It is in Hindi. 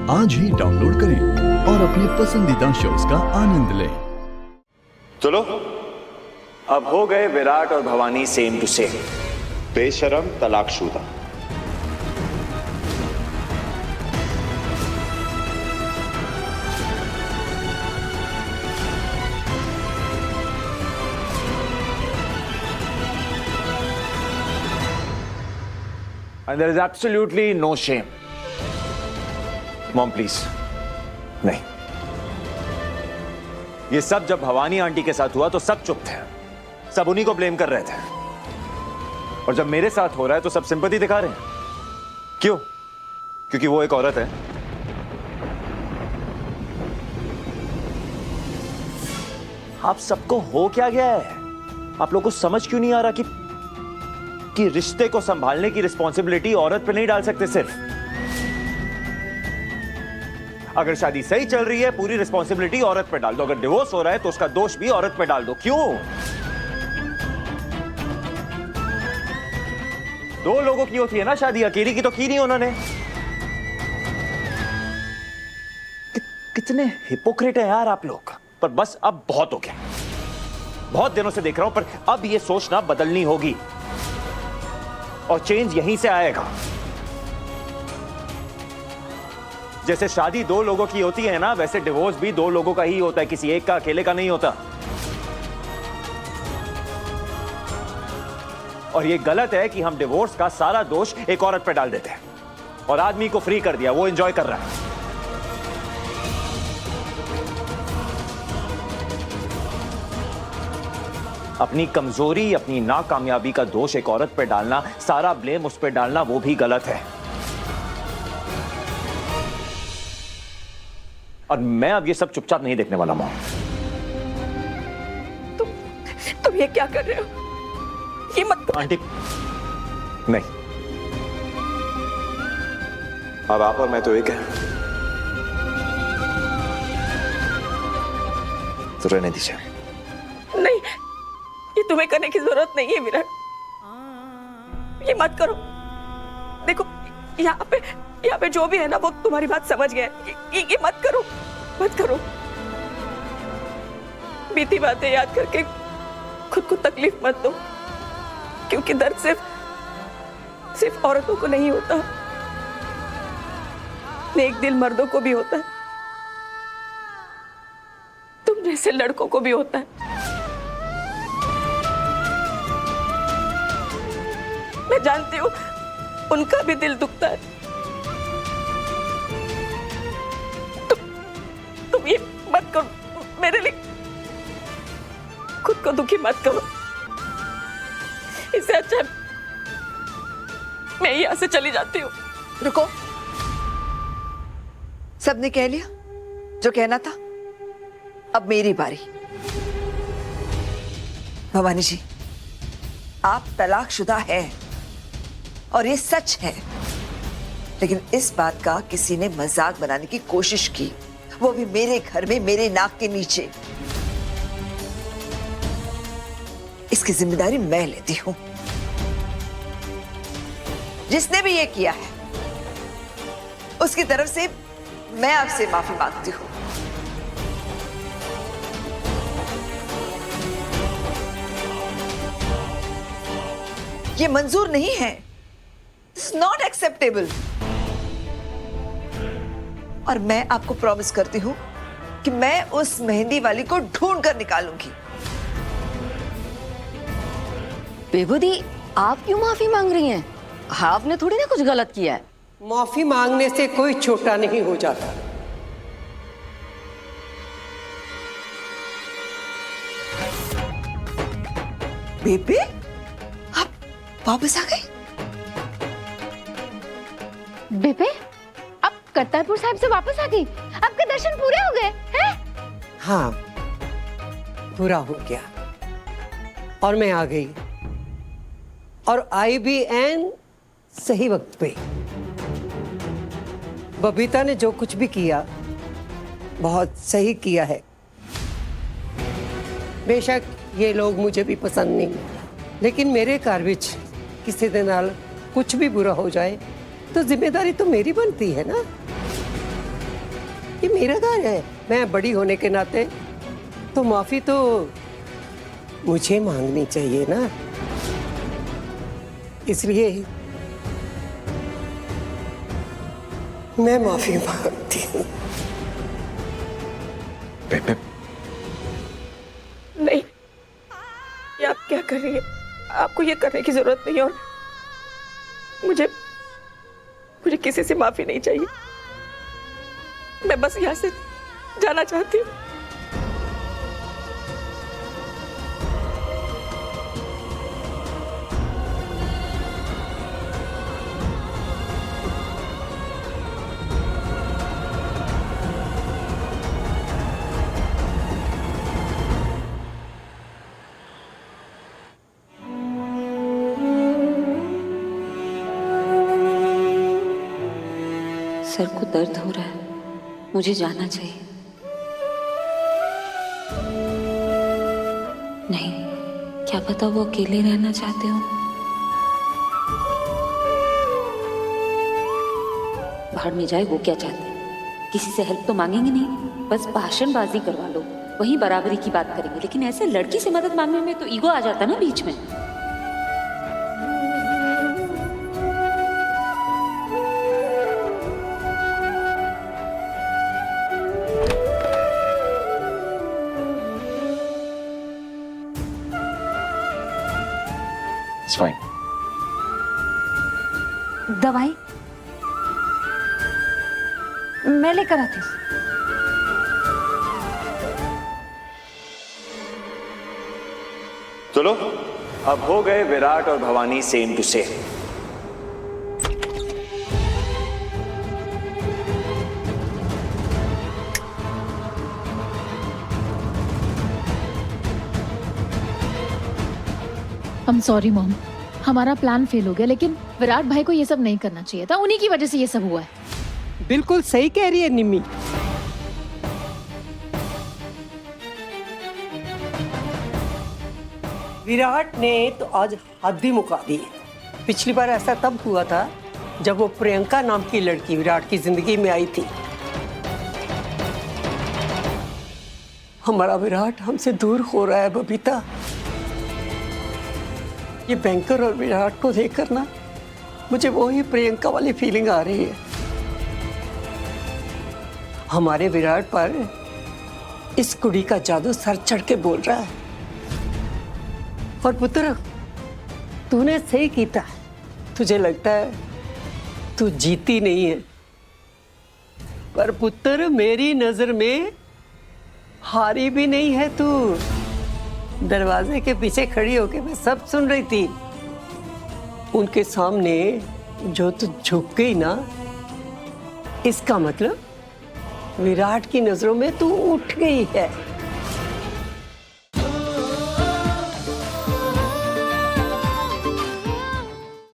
आज ही डाउनलोड करें और अपने पसंदीदा शोज का आनंद लें। चलो, अब हो गए विराट और भवानी सेम टू सेम, बेशरम तलाकशुदा। And there is absolutely no shame. Mom, please. नहीं। ये सब जब भवानी आंटी के साथ हुआ तो सब चुप थे, सब उन्हीं को ब्लेम कर रहे थे। और जब मेरे साथ हो रहा है तो सब सिंपैथी दिखा रहे हैं। क्यों? क्योंकि वो एक औरत है। आप सबको हो क्या गया है? आप लोगों को समझ क्यों नहीं आ रहा कि रिश्ते को संभालने की रिस्पॉन्सिबिलिटी औरत पे नहीं डाल सकते सिर्फ। अगर शादी सही चल रही है, पूरी रिस्पॉन्सिबिलिटी औरत पे डाल दो। अगर डिवोर्स हो रहा है तो उसका दोष भी औरत पे डाल दो। क्यों? दो लोगों की होती है ना शादी, अकेली की तो की नहीं उन्होंने। कितने हिपोक्रेट हैं यार आप लोग। पर बस अब बहुत हो गया। बहुत दिनों से देख रहा हूं, पर अब यह सोचना बदलनी होगी और चेंज यहीं से आएगा। जैसे शादी दो लोगों की होती है ना, वैसे डिवोर्स भी दो लोगों का ही होता है, किसी एक का, अकेले का नहीं होता। और यह गलत है कि हम डिवोर्स का सारा दोष एक औरत पर डाल देते हैं और आदमी को फ्री कर दिया, वो एंजॉय कर रहा है। अपनी कमजोरी, अपनी नाकामयाबी का दोष एक औरत पे डालना, सारा ब्लेम उस पे डालना, वो भी गलत है। और मैं अब ये सब चुपचाप नहीं देखने वाला। मां, तुम ये क्या कर रहे हो? ये मत करो। आंटी, नहीं, अब आप और मैं तो एक है, तो रहने दीजिए। नहीं, ये तुम्हें करने की जरूरत नहीं है विराट। ये मत करो। देखो, यहाँ पे जो भी है ना, वो तुम्हारी बात समझ गया। ये मत करो, मत करो। बीती बातें याद करके खुद को तकलीफ मत दो, क्योंकि दर्द सिर्फ औरतों को नहीं होता, नेक दिल मर्दों को भी होता है, तुम जैसे लड़कों को भी होता है। मैं जानती हूं उनका भी दिल दुखता है। तुम ये मत करो, मेरे लिए खुद को दुखी मत करो। इससे अच्छा मैं यहां से चली जाती हूँ। रुको, सबने कह लिया जो कहना था, अब मेरी बारी। भवानी जी, आप तलाकशुदा हैं और ये सच है, लेकिन इस बात का किसी ने मजाक बनाने की कोशिश की, वो भी मेरे घर में, मेरे नाक के नीचे। इसकी जिम्मेदारी मैं लेती हूं। जिसने भी ये किया है उसकी तरफ से मैं आपसे माफी मांगती हूं। ये मंजूर नहीं है, इट्स नॉट एक्सेप्टेबल। और मैं आपको प्रॉमिस करती हूं कि मैं उस मेहंदी वाली को ढूंढ कर निकालूंगी। बेबूदी, आप क्यों माफी मांग रही हैं? आपने थोड़ी ना कुछ गलत किया है। माफी मांगने से कोई छोटा नहीं हो जाता। बेबे, आप वापस आ गए? बेबे, आप करतारपुर साहिब से वापस आ गई? आपके दर्शन पूरे हो गए हैं? हाँ, पूरा हो गया और मैं आ गई, और आई भी एन सही वक्त पे। बबीता ने जो कुछ भी किया बहुत सही किया है। बेशक ये लोग मुझे भी पसंद नहीं, लेकिन मेरे घर विच किसी दे नाल कुछ भी बुरा हो जाए तो जिम्मेदारी तो मेरी बनती है ना। ये मेरा घर है, मैं बड़ी होने के नाते तो माफी तो मुझे मांगनी चाहिए ना, इसलिए मैं माफी मांगती हूँ। बेबे, नहीं, ये आप क्या कर रही हैं? आपको ये करने की जरूरत नहीं है, और मुझे मुझे किसी से माफी नहीं चाहिए। मैं बस यहाँ से जाना चाहती हूँ। सर को दर्द हो रहा है, मुझे जाना चाहिए। नहीं, क्या पता वो अकेले रहना चाहते हो। बाहर में जाए, वो क्या चाहते हैं? किसी से हेल्प तो मांगेंगे नहीं, बस भाषणबाजी करवा लो, वहीं बराबरी की बात करेंगे। लेकिन ऐसे लड़की से मदद मांगने में तो ईगो आ जाता ना बीच में। It's fine. दवाई मैं लेकर आती हूँ। चलो, अब हो गए विराट और Bhavani same to same. I'm sorry mom, हमारा प्लान फेल हो गया, लेकिन विराट भाई को ये सब नहीं करना चाहिए था। उन्हीं की वजह से ये सब हुआ है। बिल्कुल सही कह रही है निम्मी। विराट ने तो आज हद ही मुका दी। पिछली बार ऐसा तब हुआ था जब वो प्रियंका नाम की लड़की विराट की जिंदगी में आई थी। हमारा विराट हमसे दूर हो रहा है बबीता। ये बैंकर और विराट को देखकर ना मुझे वही प्रियंका वाली फीलिंग आ रही है। हमारे विराट पर इस कुड़ी का जादू सर चढ़ के बोल रहा है। और पुत्र, तूने सही कीता। तुझे लगता है तू जीती नहीं है, पर पुत्र मेरी नजर में हारी भी नहीं है तू। दरवाजे के पीछे खड़ी होके मैं सब सुन रही थी। उनके सामने जो तू झुक गई ना, इसका मतलब विराट की नजरों में तू उठ गई है।